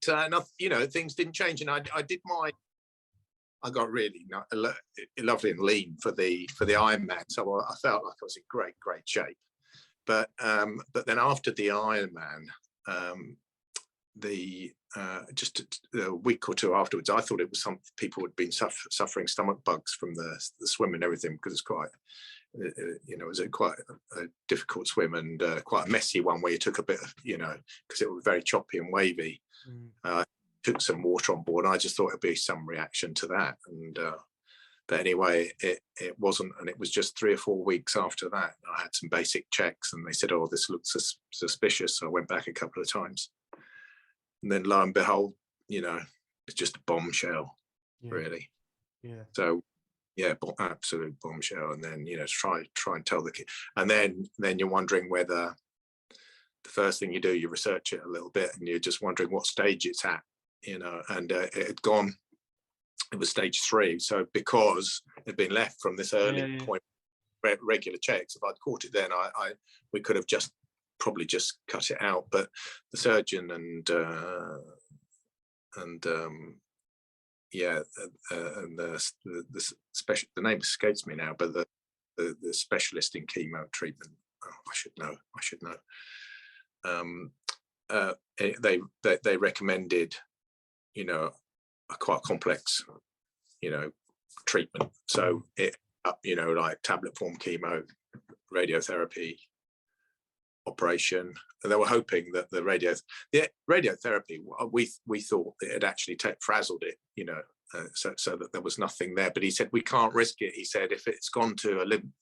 things didn't change, and I got really lovely and lean for the Ironman, so I felt like I was in great shape. But then after the Ironman, just a week or two afterwards, I thought it was some people had been suffering stomach bugs from the swim and everything, because it's quite, it was quite a difficult swim, and quite a messy one where you took a bit of, because it was very choppy and wavy. Took some water on board, and I just thought it'd be some reaction to that, and but anyway, it wasn't, and it was just 3 or 4 weeks after that I had some basic checks, and they said, oh, this looks suspicious. So I went back a couple of times, and then lo and behold, it's just a bombshell, really. So absolute bombshell. And then try and tell the kid, and then you're wondering whether the first thing you do, you research it a little bit, and you're just wondering what stage it's at, and it had gone. It was stage 3. So because it had been left from this early point, regular checks, if I'd caught it then, we could have probably just cut it out. But the surgeon and the special, the name escapes me now, but the specialist in chemo treatment, I should know. They recommended, a quite complex, treatment. So like tablet form chemo, radiotherapy, operation. And they were hoping that the radiotherapy, we thought it had actually frazzled it, so that there was nothing there. But he said, we can't risk it. He said, if it's gone to a lymph,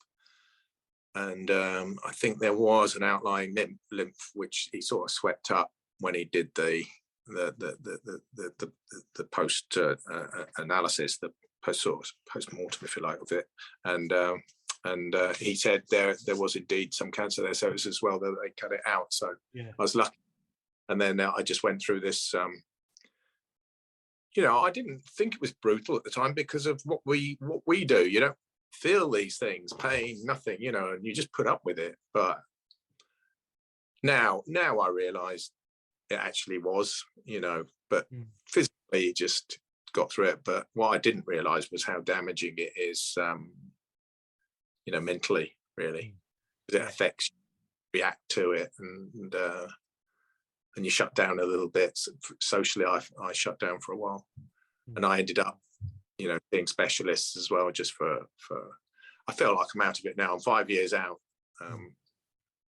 and I think there was an outlying lymph which he sort of swept up when he did the post analysis, the post-mortem, if you like, of it, and he said there was indeed some cancer there, so it was as well that they cut it out. So I was lucky, and then I just went through this. I didn't think it was brutal at the time because of what we do. You don't feel these things, pain, nothing, and you just put up with it. But now I realise it actually was, but physically just got through it. But what I didn't realise was how damaging it is, mentally, really. It affects you, react to it, and you shut down a little bit. Socially, I shut down for a while, and I ended up, being specialists as well, just for I feel like I'm out of it now. I'm 5 years out,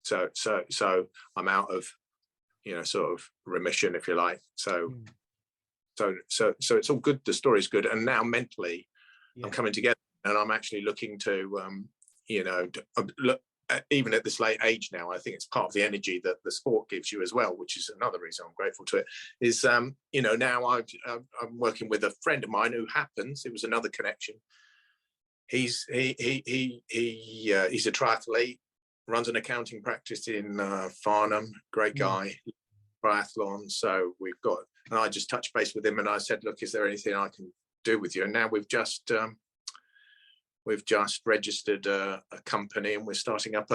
so I'm out of, sort of remission, if you like. So it's all good. The story's good, and now mentally, I'm coming together, and I'm actually looking to, look. Even at this late age now, I think it's part of the energy that the sport gives you as well, which is another reason I'm grateful to it. Is now I'm working with a friend of mine who happens. It was another connection. He's a triathlete, runs an accounting practice in Farnham. Great guy, triathlon. So and I just touched base with him, and I said, look, is there anything I can do with you? And now we've just registered a company, and we're starting up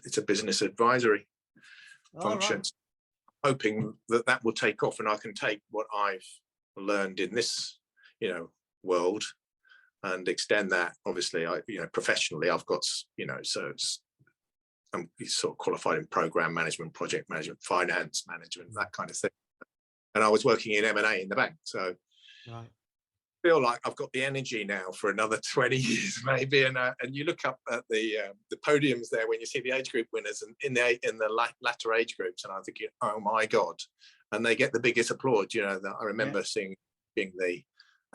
it's a business advisory function, hoping that will take off, and I can take what I've learned in this, world, and extend that. Obviously, professionally, I've got, I'm sort of qualified in program management, project management, finance management, that kind of thing. And I was working in M&A in the bank, so. Right. Feel like I've got the energy now for another 20 years maybe, and you look up at the podiums there when you see the age group winners, and in the latter age groups, and I'm thinking, oh my god, and they get the biggest applause. That I remember seeing being the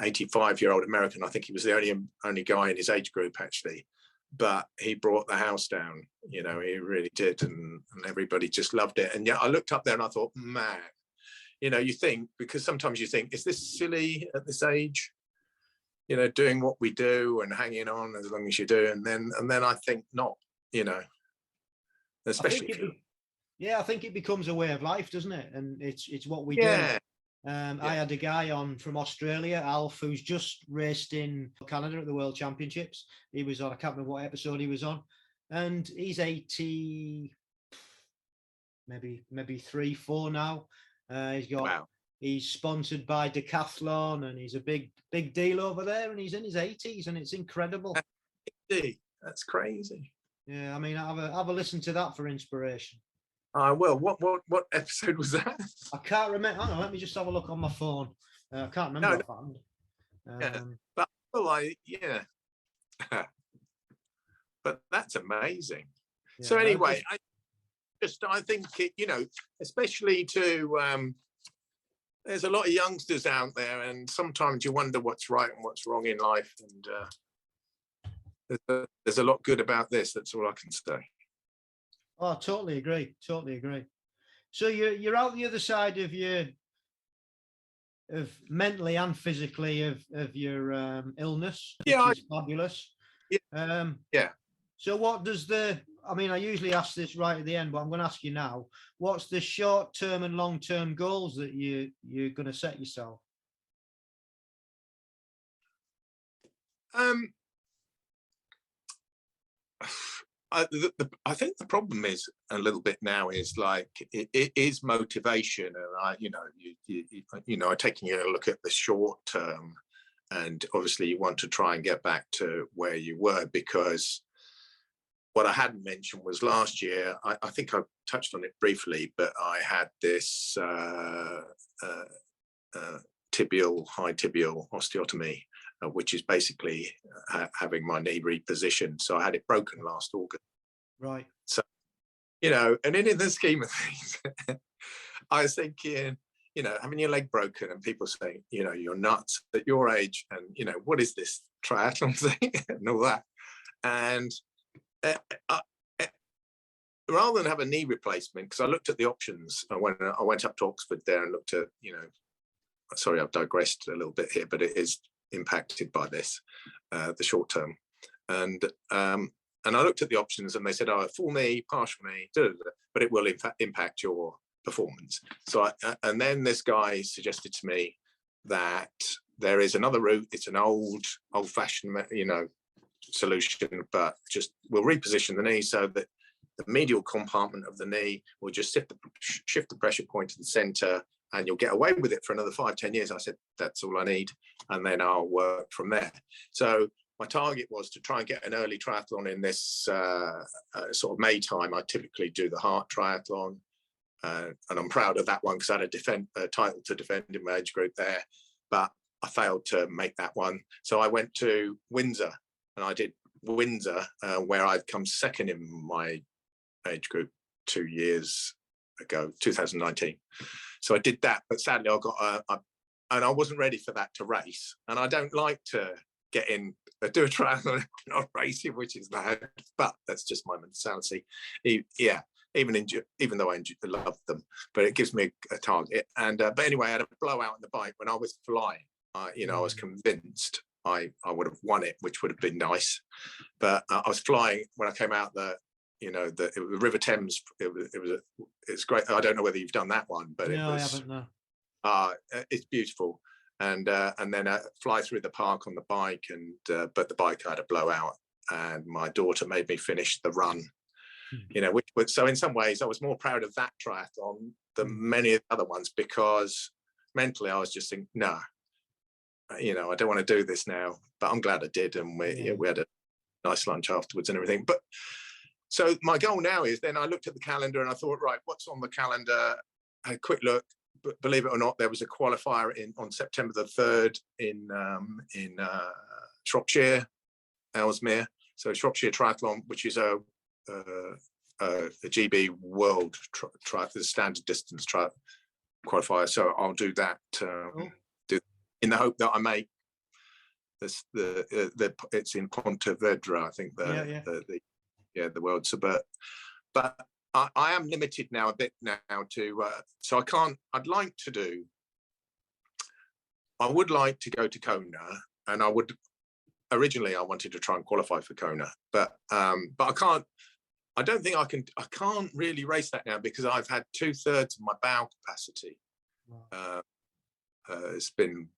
85-year-old American. I think he was the only guy in his age group actually, but he brought the house down. He really did, and everybody just loved it. And yeah, I looked up there and I thought, man, you think, because sometimes you think, is this silly at this age? Doing what we do and hanging on as long as you do, and then I think not, especially. I think it becomes a way of life, doesn't it? And it's what we do. I had a guy on from Australia, Alf, who's just raced in Canada at the World Championships. He was on, I can't remember what episode he was on, and he's 80, maybe 3-4 now. He's sponsored by Decathlon, and he's a big deal over there, and he's in his 80s, and it's incredible. That's crazy. Yeah, I mean, have a listen to that for inspiration. I will. What episode was that? I can't remember. Hang on, let me just have a look on my phone. I can't remember. But but that's amazing. Yeah, so anyway, I think especially to there's a lot of youngsters out there, and sometimes you wonder what's right and what's wrong in life, and there's a lot good about this. That's all I can say. Oh, totally agree. So you're out the other side of mentally and physically of your illness, which is fabulous. Yeah. So what does I usually ask this right at the end, but I'm going to ask you now. What's the short-term and long-term goals that you're going to set yourself? I think the problem is a little bit now is like it is motivation, and I'm taking a look at the short term, and obviously you want to try and get back to where you were, because what I hadn't mentioned was last year, I think I touched on it briefly, but I had this high tibial osteotomy, which is basically having my knee repositioned. So I had it broken last August. Right. So, and in the scheme of things, I was thinking, having your leg broken and people saying, you're nuts at your age, and, what is this triathlon thing and all that. And rather than have a knee replacement, because I looked at the options, I went up to Oxford there and looked at, sorry, I've digressed a little bit here, but it is impacted by this, the short term. And I looked at the options, and they said, a full knee, partial knee, but it will in fact impact your performance. So and then this guy suggested to me that there is another route. It's an old-fashioned, solution, but just we'll reposition the knee so that the medial compartment of the knee will just shift the pressure point to the center, and you'll get away with it for another 5-10 years. I said, that's all I need, and then I'll work from there. So my target was to try and get an early triathlon in this sort of May time. I typically do the Heart Triathlon, and I'm proud of that one because I had a title to defend in my age group there, but I failed to make that one. So I went to Windsor, and I did Windsor, where I've come second in my age group 2 years ago, 2019. So I did that, but sadly I got and I wasn't ready for that to race. And I don't like to get in, do a triathlon, not racing, which is bad, but that's just my mentality. Yeah, even though I love them, but it gives me a target. And but anyway, I had a blowout on the bike when I was flying. I was convinced I would have won it, which would have been nice. But I was flying when I came out the River Thames. It's great. I don't know whether you've done that one, but no, I haven't. No. It's beautiful. And then fly through the park on the bike, and but the bike had a blowout, and my daughter made me finish the run. So in some ways I was more proud of that triathlon than many of the other ones, because mentally I was just thinking, no, I don't want to do this now, but I'm glad I did. And we had a nice lunch afterwards and everything. But so my goal now is, then I looked at the calendar and I thought, right, what's on the calendar? I had a quick look, but believe it or not, there was a qualifier on September the 3rd in Shropshire, Ellesmere. So Shropshire Triathlon, which is a GB World the standard distance qualifier. So I'll do that in the hope that I make this. It's in Pontevedra, I think. The world. So, but I am limited now a bit to. So I can't. I would like to go to Kona, and I would. Originally, I wanted to try and qualify for Kona, but I can't. I don't think I can. I can't really race that now because I've had 2/3 of my bowel capacity. has been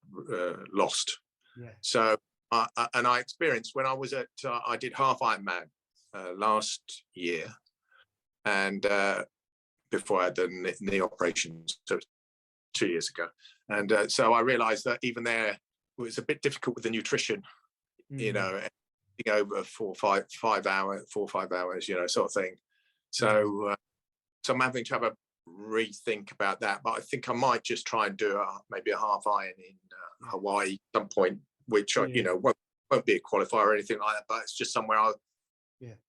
lost. Yeah. So, I experienced when I was I did half Ironman last year, and before I had the knee operation, so 2 years ago. And so I realized that even there, it was a bit difficult with the nutrition, you know, over 4 or 5 hours, you know, sort of thing. So, so I'm having to have a rethink about that. But I think I might just try and do maybe a half Iron in Hawaii at some point, which you know won't be a qualifier or anything like that. But it's just somewhere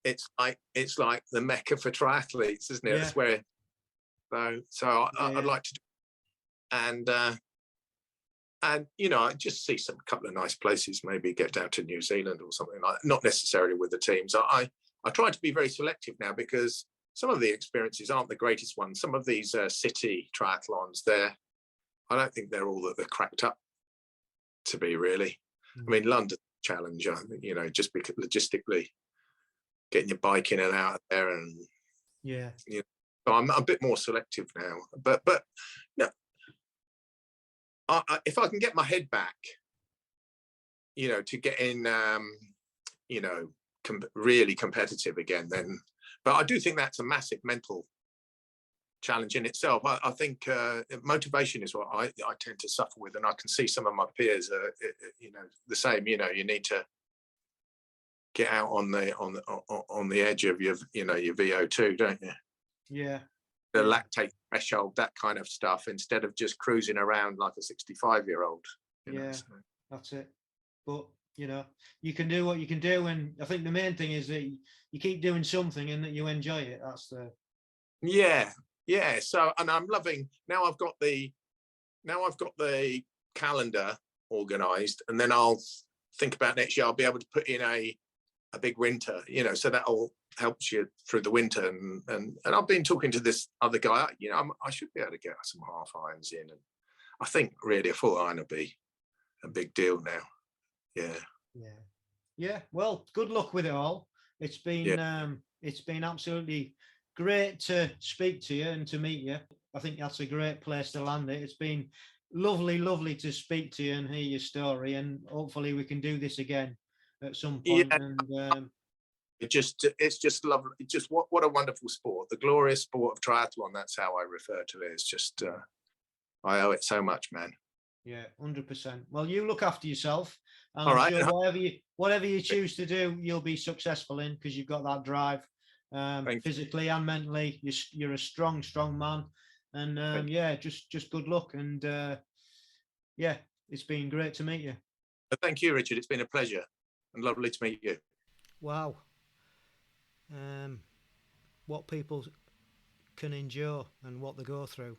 it's like the Mecca for triathletes, isn't it? That's where. So I'd like to do, and you know, I just see some couple of nice places, maybe get down to New Zealand or something like that. Not necessarily with the teams. I try to be very selective now, because some of the experiences aren't the greatest ones. Some of these city triathlons, I don't think they're all that they're cracked up to be, really. I mean, London's a challenge, you know, just because logistically getting your bike in and out of there, and you know, so I'm a bit more selective now. But no, if I can get my head back, you know, to get in, you know, really competitive again, then. But I do think that's a massive mental challenge in itself. I think motivation is what I tend to suffer with, and I can see some of my peers are, you know, the same. You know, you need to get out on the edge of your, you know, your VO2, don't you? Yeah. The lactate threshold, that kind of stuff, instead of just cruising around like a 65-year-old. Yeah, so. That's it. But you know, you can do what you can do, and I think the main thing is that you keep doing something and that you enjoy it. That's the. Yeah. So, and I'm loving now. I've got the calendar organised, and then I'll think about next year. I'll be able to put in a big winter, you know, so that'll helps you through the winter. And I've been talking to this other guy. You know, I should be able to get some half irons in, and I think really a full iron will be a big deal now. Yeah. Well, good luck with it all. It's been absolutely great to speak to you and to meet you. I think that's a great place to land it. It's been lovely to speak to you and hear your story, and hopefully we can do this again at some point. And it's just lovely. Just what a wonderful sport, the glorious sport of triathlon. That's how I refer to it. It's just I owe it so much, man. Yeah, 100%. Well, you look after yourself, and all I'm right. sure whatever you choose to do, you'll be successful in, because you've got that drive, physically and mentally. You're a strong man, and just good luck. And it's been great to meet you. Thank you, Richard. It's been a pleasure and lovely to meet you. Wow. What people can endure and what they go through.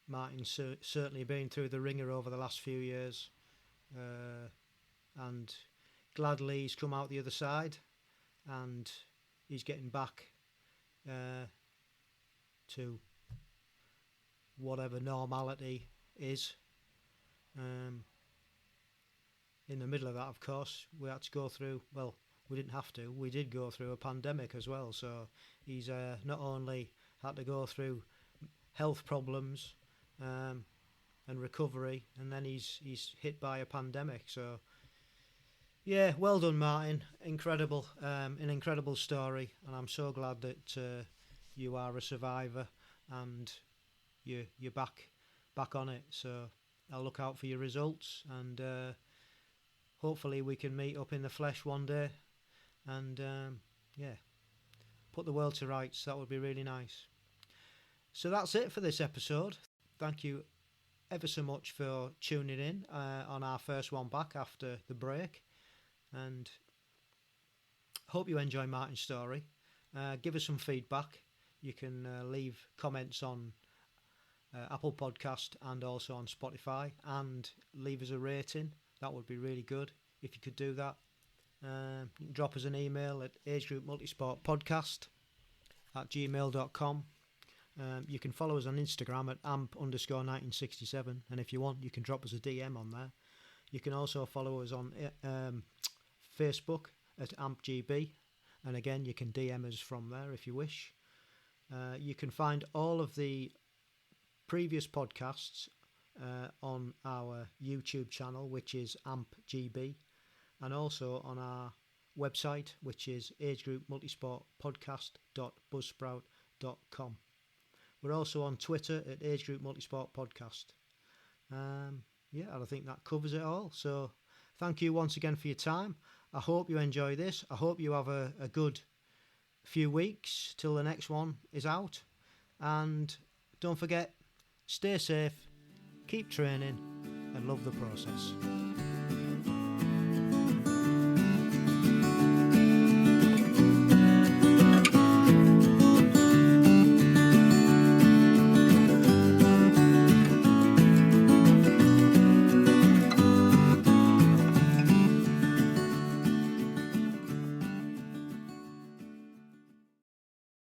Martin's certainly been through the ringer over the last few years, and gladly he's come out the other side, and he's getting back to whatever normality is. In the middle of that, of course, we had to go through, well, we didn't have to, we did go through a pandemic as well. So he's not only had to go through health problems and recovery, and then he's hit by a pandemic. So yeah, well done, Martin. Incredible, an incredible story, and I'm so glad that you are a survivor and you're back on it. So I'll look out for your results, and hopefully we can meet up in the flesh one day, and put the world to rights. That would be really nice. So that's it for this episode. Thank you ever so much for tuning in on our first one back after the break, and hope you enjoy Martin's story. Give us some feedback. You can leave comments on Apple Podcast and also on Spotify, and leave us a rating. That would be really good if you could do that. You can drop us an email at agegroupmultisportpodcast@gmail.com. You can follow us on Instagram at amp_1967, and if you want, you can drop us a DM on there. You can also follow us on Facebook at ampgb, and again, you can DM us from there if you wish. You can find all of the previous podcasts on our YouTube channel, which is AmpGB, and also on our website, which is agegroupmultisportpodcast.buzzsprout.com. We're also on Twitter at Age Group Multisport Podcast. Yeah, I think that covers it all. So thank you once again for your time. I hope you enjoy this. I hope you have a good few weeks till the next one is out. And don't forget, stay safe, keep training, and love the process.